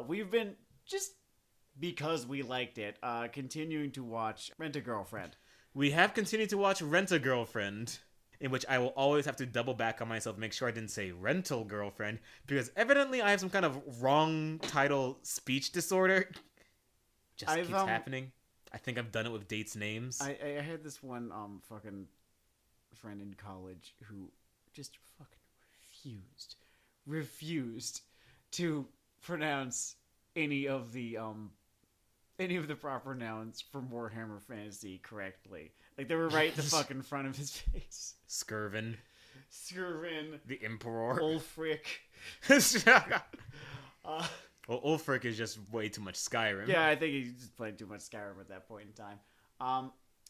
we've been, just because we liked it, continuing to watch Rent-A-Girlfriend. We have continued to watch Rent-A-Girlfriend, in which I will always have to double back on myself, make sure I didn't say rental girlfriend, because evidently I have some kind of wrong title speech disorder. Just keeps happening. I think I've done it with dates' names. I had this one fucking friend in college who just fucking refused to pronounce any of the proper nouns for Warhammer Fantasy correctly. Like, they were right in the fucking front of his face. Skirvin. The Emperor. Ulfric. Well, Ulfric is just way too much Skyrim. Yeah, I think he's just playing too much Skyrim at that point in time.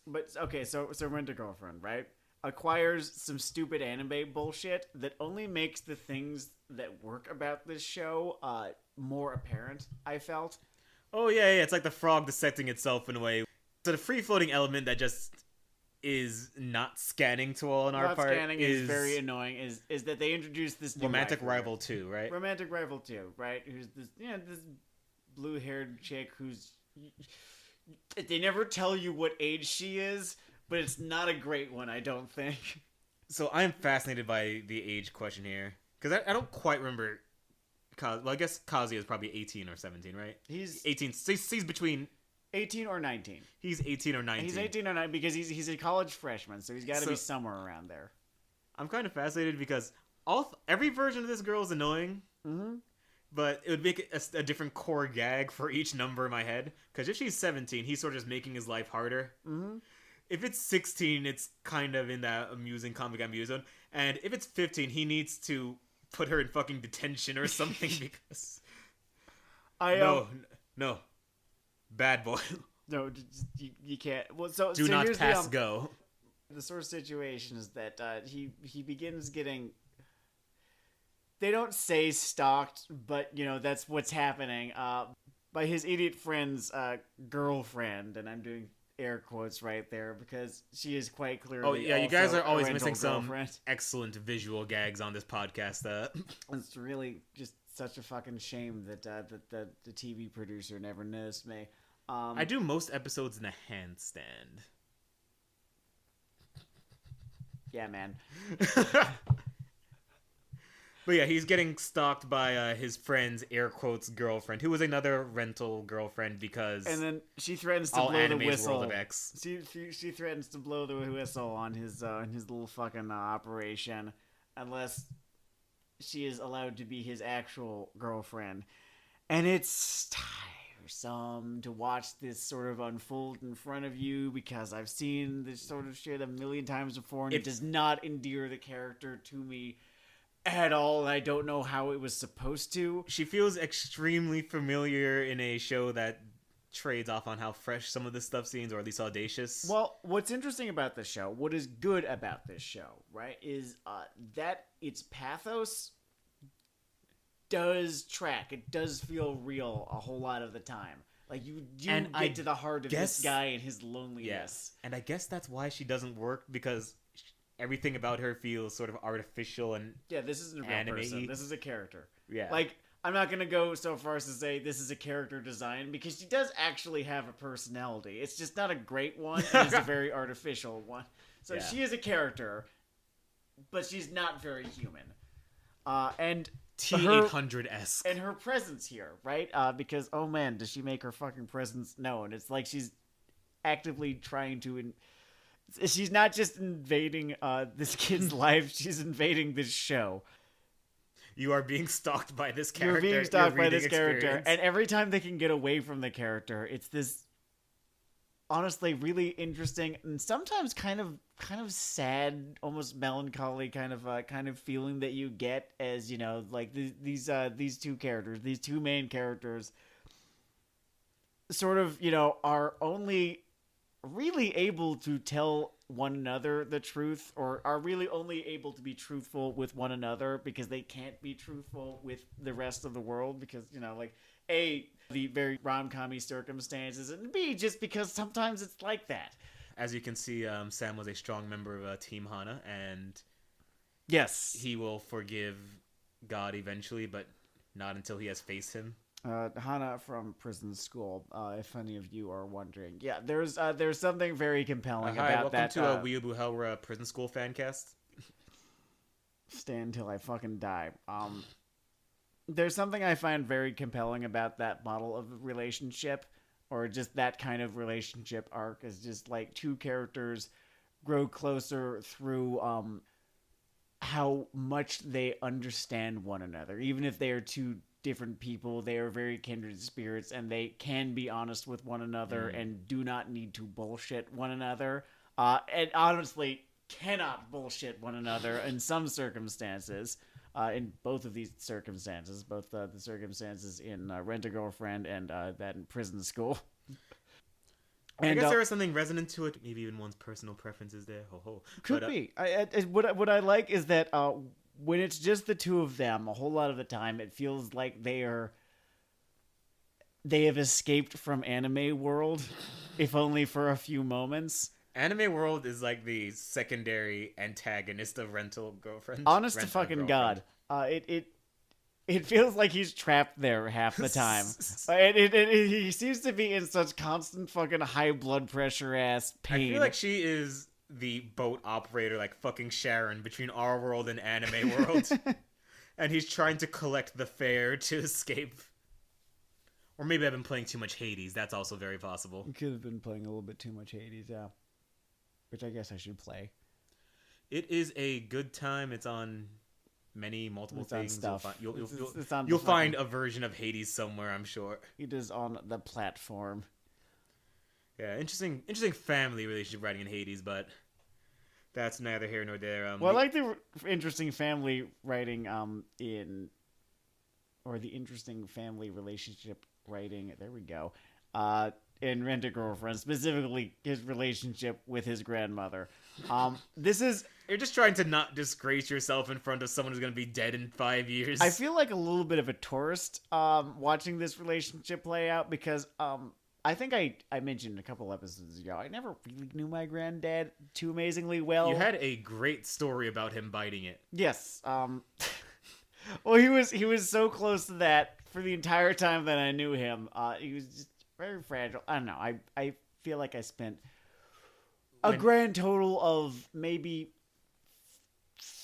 But, okay, so Rent-A-Girlfriend, right? Acquires some stupid anime bullshit that only makes the things that work about this show more apparent, I felt. Oh, yeah, it's like the frog dissecting itself in a way. So the free-floating element that just is not scanning to all on our part is very annoying, is that they introduced this new Romantic Rival 2, right? Romantic Rival 2, right? Who's this, this blue-haired chick who's... They never tell you what age she is, but it's not a great one, I don't think. So I'm fascinated by the age question here. Because I don't quite remember... Well, I guess Kazuya is probably 18 or 17, right? He's 18. He's between 18 or 19. He's 18 or 19. He's 18 or 19 because he's a college freshman, so he's got to be somewhere around there. I'm kind of fascinated because every version of this girl is annoying, but it would make a different core gag for each number in my head. Because if she's 17, he's sort of just making his life harder. If it's 16, it's kind of in that amusing comic amuse zone. And if it's 15, he needs to put her in fucking detention or something because... No. Bad boy. No, you can't. Well, so do not pass go. The sort of situation is that he begins getting... They don't say stalked, but, that's what's happening. By his idiot friend's girlfriend, and I'm doing air quotes right there because she is quite clearly. Oh yeah, you guys are always missing girlfriend. Some excellent visual gags on this podcast. It's really just such a fucking shame that the TV producer never noticed me. I do most episodes in a handstand. Yeah, man. But yeah, he's getting stalked by his friend's air quotes girlfriend, who was another rental girlfriend because. And then she threatens to blow the whistle. World of X. She threatens to blow the whistle on his little fucking operation, unless she is allowed to be his actual girlfriend, and it's tiresome to watch this sort of unfold in front of you because I've seen this sort of shit a million times before, and it does not endear the character to me at all, and I don't know how it was supposed to. She feels extremely familiar in a show that trades off on how fresh some of this stuff seems, or at least audacious. Well, what's interesting about this show, what is good about this show, right, is that its pathos does track. It does feel real a whole lot of the time. Like, you get to the heart of this guy and his loneliness. Yes. And I guess that's why she doesn't work, because everything about her feels sort of artificial and this isn't a real person. This is a character. Yeah. Like, I'm not going to go so far as to say this is a character design, because she does actually have a personality. It's just not a great one, and it's a very artificial one. So she is a character, but she's not very human. And T-800-esque. And her presence here, right? Because, oh man, does she make her fucking presence known? It's like she's actively trying to... She's not just invading this kid's life, she's invading this show. You are being stalked by this character. You're being stalked by this character. And every time they can get away from the character, it's this honestly really interesting and sometimes kind of sad, almost melancholy kind of feeling that you get as, like these two characters, these two main characters sort of, are only really able to tell one another the truth, or are really only able to be truthful with one another because they can't be truthful with the rest of the world because, A, the very rom-com-y circumstances, and B, just because sometimes it's like that. As you can see, Sam was a strong member of Team Hana, and yes, he will forgive God eventually, but not until he has faced him. Hana from Prison School, if any of you are wondering. Yeah, there's something very compelling about that. Welcome to Weeaboo Hell, we're a Prison School fan cast. Stay until I fucking die. There's something I find very compelling about that model of relationship, or just that kind of relationship arc, is just like two characters grow closer through how much they understand one another. Even if they are two different people, they are very kindred spirits, and they can be honest with one another and do not need to bullshit one another. And honestly, cannot bullshit one another in some circumstances. In both of these circumstances, both the circumstances in Rent-A-Girlfriend and that in Prison School. And, I guess there is something resonant to it. Maybe even one's personal preferences there. Could be. What I like is that when it's just the two of them, a whole lot of the time, it feels like they have escaped from anime world, if only for a few moments. Anime world is like the secondary antagonist of Rental Girlfriend. Honest to fucking God, it feels like he's trapped there half the time. He seems to be in such constant fucking high blood pressure ass pain. I feel like she is the boat operator, like fucking Sharon, between our world and anime world. And he's trying to collect the fare to escape. Or maybe I've been playing too much Hades. That's also very possible. You could have been playing a little bit too much Hades, yeah. Which I guess I should play. It is a good time. It's on multiple things. You'll find a version of Hades somewhere, I'm sure. It is on the platform. Yeah, interesting family relationship writing in Hades, but that's neither here nor there. I like the interesting family writing the interesting family relationship writing. There we go. In Rent-A-Girlfriend, specifically his relationship with his grandmother. You're just trying to not disgrace yourself in front of someone who's going to be dead in 5 years. I feel like a little bit of a tourist watching this relationship play out, because I think I mentioned a couple episodes ago, I never really knew my granddad too amazingly well. You had a great story about him biting it. Yes. Well, he was so close to that for the entire time that I knew him. He was just very fragile. I don't know. I feel like I spent a grand total of maybe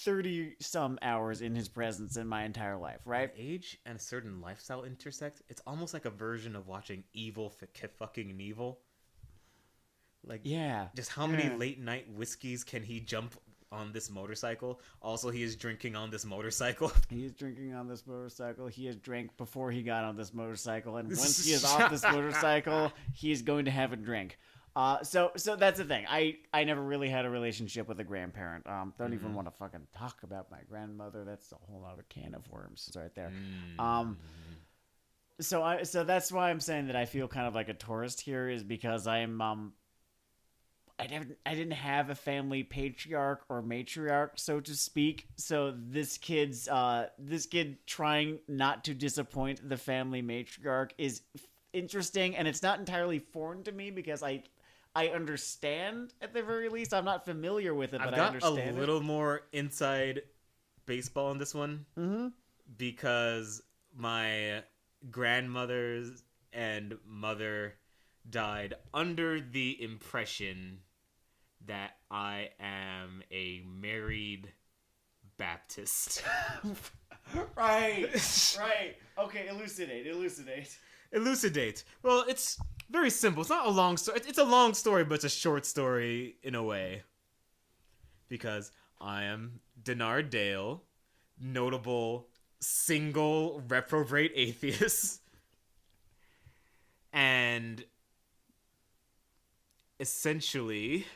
30 some hours in his presence in my entire life, right? When age and a certain lifestyle intersect, it's almost like a version of watching Evil fucking Evil. Like, yeah. Just how many late night whiskeys can he jump on this motorcycle? Also, he is drinking on this motorcycle. He is drinking on this motorcycle. He has drank before he got on this motorcycle, and once he is off this motorcycle, he is going to have a drink. So that's the thing. I never really had a relationship with a grandparent. Don't even want to fucking talk about my grandmother. That's a whole other can of worms right there. So that's why I'm saying that I feel kind of like a tourist here, is because I didn't have a family patriarch or matriarch, so to speak. So this kid trying not to disappoint the family matriarch is interesting, and it's not entirely foreign to me, because I understand, at the very least. I'm not familiar with it, but I understand it. I've got a little more inside baseball on this one, because my grandmother's and mother died under the impression that I am a married Baptist. Right. Okay, elucidate. Well, it's very simple. It's not a long story. It's a long story, but it's a short story in a way. Because I am Dennard Dayle, notable single reprobate atheist. And essentially,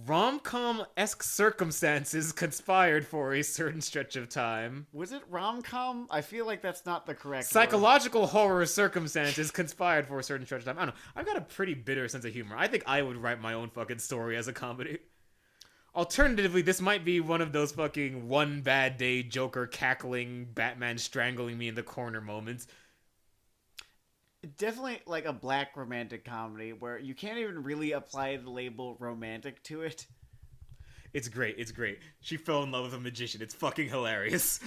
rom-com-esque circumstances conspired for a certain stretch of time. Was it rom-com? I feel like that's not the correct Psychological word. Horror circumstances conspired for a certain stretch of time. I don't know. I've got a pretty bitter sense of humor. I think I would write my own fucking story as a comedy. Alternatively, this might be one of those fucking one bad day Joker cackling, Batman strangling me in the corner moments. Definitely like a black romantic comedy where you can't even really apply the label romantic to it. It's great. She fell in love with a magician. It's fucking hilarious.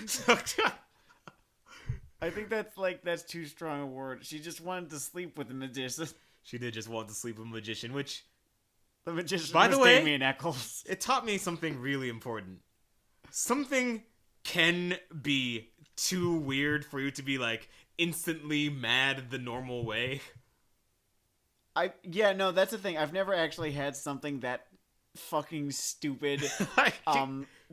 I think that's too strong a word. She just wanted to sleep with the magician. She did just want to sleep with a magician, which... The magician by was the way, Damien Eccles. It taught me something really important. Something can be too weird for you to be, like, instantly mad the normal way. Yeah, no, that's the thing. I've never actually had something that fucking stupid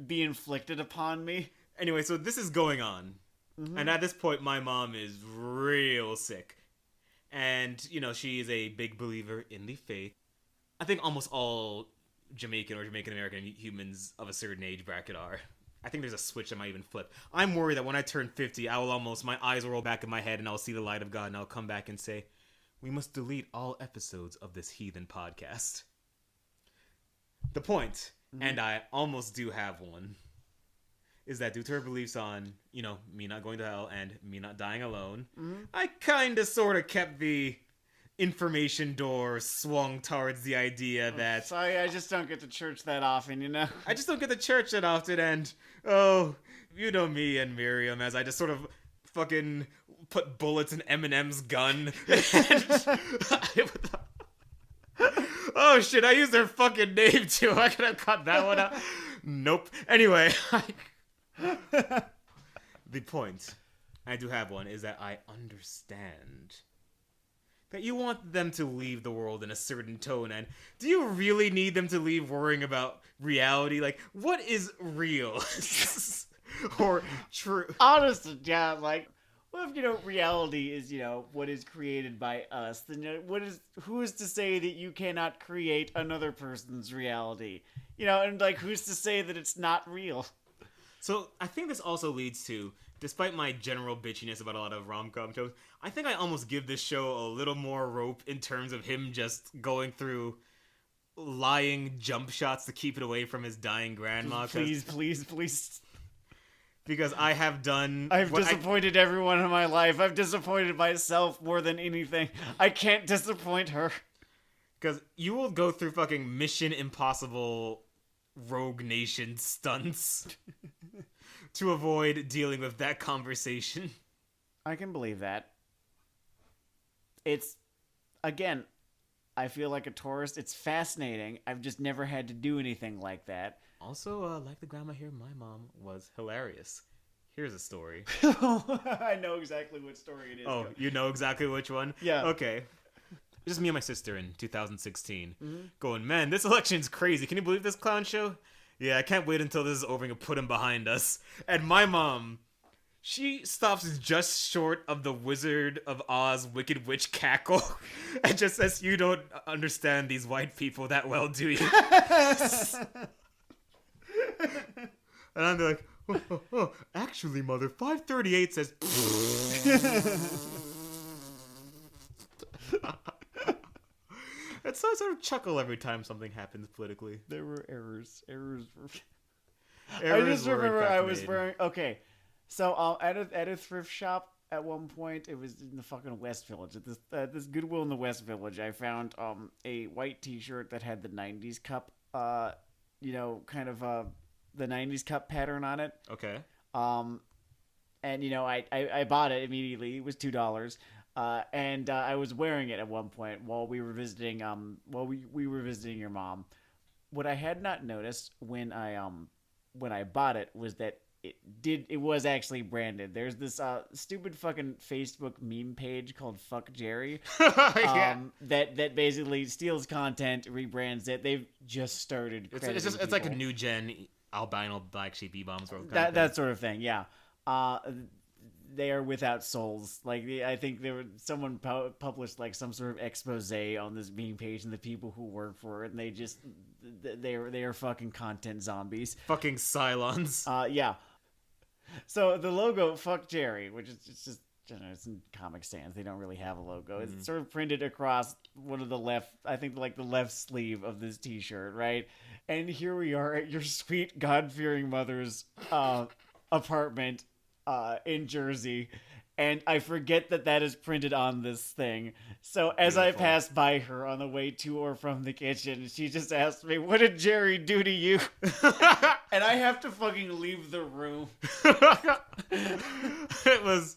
be inflicted upon me. Anyway, so this is going on. Mm-hmm. And at this point, my mom is real sick. And, you know, she is a big believer in the faith. I think almost all Jamaican or Jamaican-American humans of a certain age bracket are. I think there's a switch that might even flip. I'm worried that when I turn 50, my eyes will roll back in my head and I'll see the light of God and I'll come back and say, we must delete all episodes of this heathen podcast. The point, and I almost do have one, is that due to her beliefs on, you know, me not going to hell and me not dying alone, I kinda sorta kept the information door swung towards the idea that... Sorry, I just don't get to church that often, you know? I just don't get to church that often, and, oh, you know me and Miriam, as I just sort of fucking put bullets in Eminem's gun. Oh shit, I used their fucking name too. I could have cut that one out. Nope. Anyway, the point, I do have one, is that I understand that you want them to leave the world in a certain tone, and do you really need them to leave worrying about reality? Like, what is real? Or true? Honestly, yeah, like, well, if, you know, reality is, you know, what is created by us, then, you know, who is to say that you cannot create another person's reality? You know, and, like, who's to say that it's not real? So, I think this also leads to, despite my general bitchiness about a lot of rom-com shows, I think I almost give this show a little more rope in terms of him just going through lying jump shots to keep it away from his dying grandma. Please. Because I have done... I've disappointed everyone in my life. I've disappointed myself more than anything. I can't disappoint her. Because you will go through fucking Mission Impossible Rogue Nation stunts to avoid dealing with that conversation. I can believe that. It's, again, I feel like a tourist. It's fascinating. I've just never had to do anything like that. Also, like the grandma here, my mom was hilarious. Here's a story. I know exactly what story it is. Oh, you know exactly which one? Yeah. Okay. Just me and my sister in 2016. Going, man, this election's crazy. Can you believe this clown show? Yeah, I can't wait until this is over and put him behind us. And my mom, she stops just short of the Wizard of Oz Wicked Witch cackle and just says, you don't understand these white people that well, do you? And I'm like, oh, actually, mother, 538 says... And so I sort of chuckle every time something happens politically. There were errors. Errors I just remember I was wearing... Okay, so at a thrift shop at one point, it was in the fucking West Village. At this Goodwill in the West Village, I found a white t-shirt that had the 90s cup, kind of the 90s cup pattern on it. Okay. And, you know, I bought it immediately. It was $2. And I was wearing it at one point while we were visiting. We were visiting your mom. What I had not noticed when I bought it was that it was actually branded. There's this stupid fucking Facebook meme page called Fuck Jerry. Yeah. That basically steals content, rebrands it. They've just started. It's like a new gen albino black sheep e-bombs world. That sort of thing. Yeah. They are without souls. Like, I think someone published like some sort of expose on this meme page and the people who work for it, and they are fucking content zombies. Fucking Cylons. Yeah. So the logo, Fuck Jerry, which is just, you know, it's in Comic Sans. They don't really have a logo. It's sort of printed across one of the left, I think like the left sleeve of this t-shirt, right? And here we are at your sweet God-fearing mother's apartment in Jersey, and I forget that is printed on this thing. So as I pass by her on the way to or from the kitchen, she just asked me, "What did Jerry do to you?" And I have to fucking leave the room. It was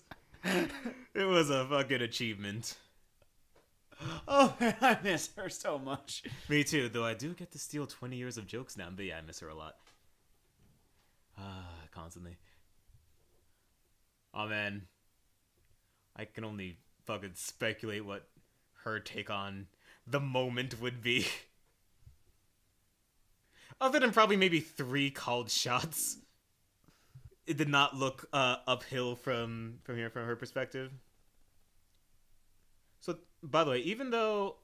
It was a fucking achievement. Oh, I miss her so much. Me too, though I do get to steal 20 years of jokes now, but yeah, I miss her a lot. Constantly. Oh man. I can only fucking speculate what her take on the moment would be. Other than probably maybe 3 called shots. It did not look uphill from her perspective. So, by the way, even though...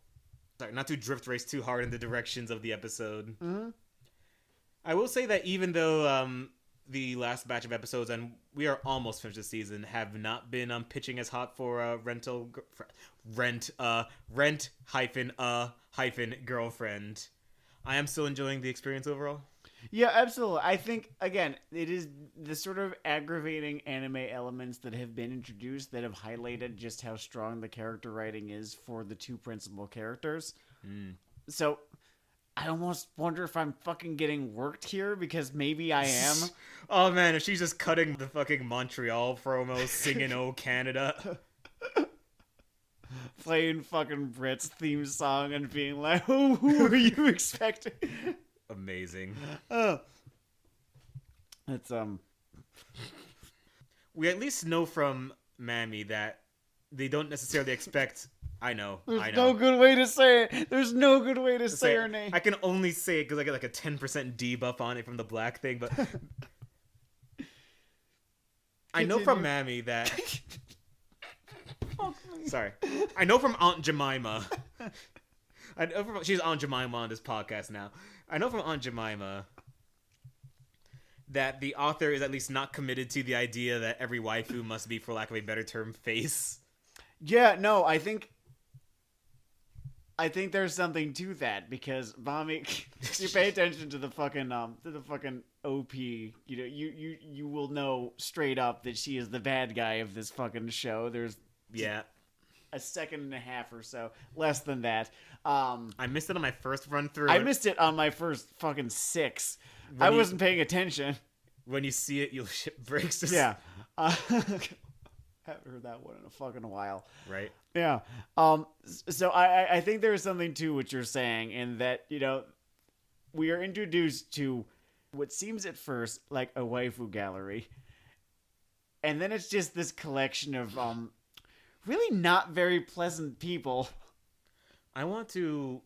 Sorry, not to drift race too hard in the directions of the episode. Mm-hmm. I will say that even though the last batch of episodes, and we are almost finished the season, have not been pitching as hot for rent girlfriend, I am still enjoying the experience overall. Yeah, absolutely. I think, again, it is the sort of aggravating anime elements that have been introduced that have highlighted just how strong the character writing is for the 2 principal characters. So, I almost wonder if I'm fucking getting worked here, because maybe I am. Oh man, if she's just cutting the fucking Montreal promo, singing "Oh Canada." Playing fucking Brit's theme song and being like, who are you expecting? Amazing. It's We at least know from Mammy that they don't necessarily expect. I know. No good way to say it. There's no good way to say her name. I can only say it because I get like a 10% debuff on it from the black thing, but I know from Mammy that. Sorry, I know from Aunt Jemima. She's Aunt Jemima on this podcast now. I know from Aunt Jemima that the author is at least not committed to the idea that every waifu must be, for lack of a better term, face. Yeah, no, I think there's something to that, because Bami, you pay attention to the fucking OP, you know, you will know straight up that she is the bad guy of this fucking show. There's a second and a half or so, less than that. I missed it on my first run through. I missed it on my first fucking 6. I wasn't paying attention. When you see it, you'll shit breaks. Yeah. Haven't heard that one in a fucking while. Right. Yeah. So I think there's something to what you're saying, in that, you know, we are introduced to what seems at first like a waifu gallery, and then it's just this collection of really not very pleasant people. I want to,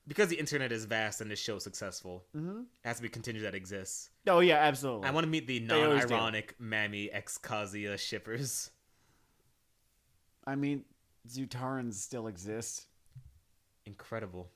because the internet is vast and this show is successful, it has to be contingent that exists. Oh yeah, absolutely. I want to meet the non-ironic Mammy ex Kazuya shippers. I mean, Zutarans still exist. Incredible.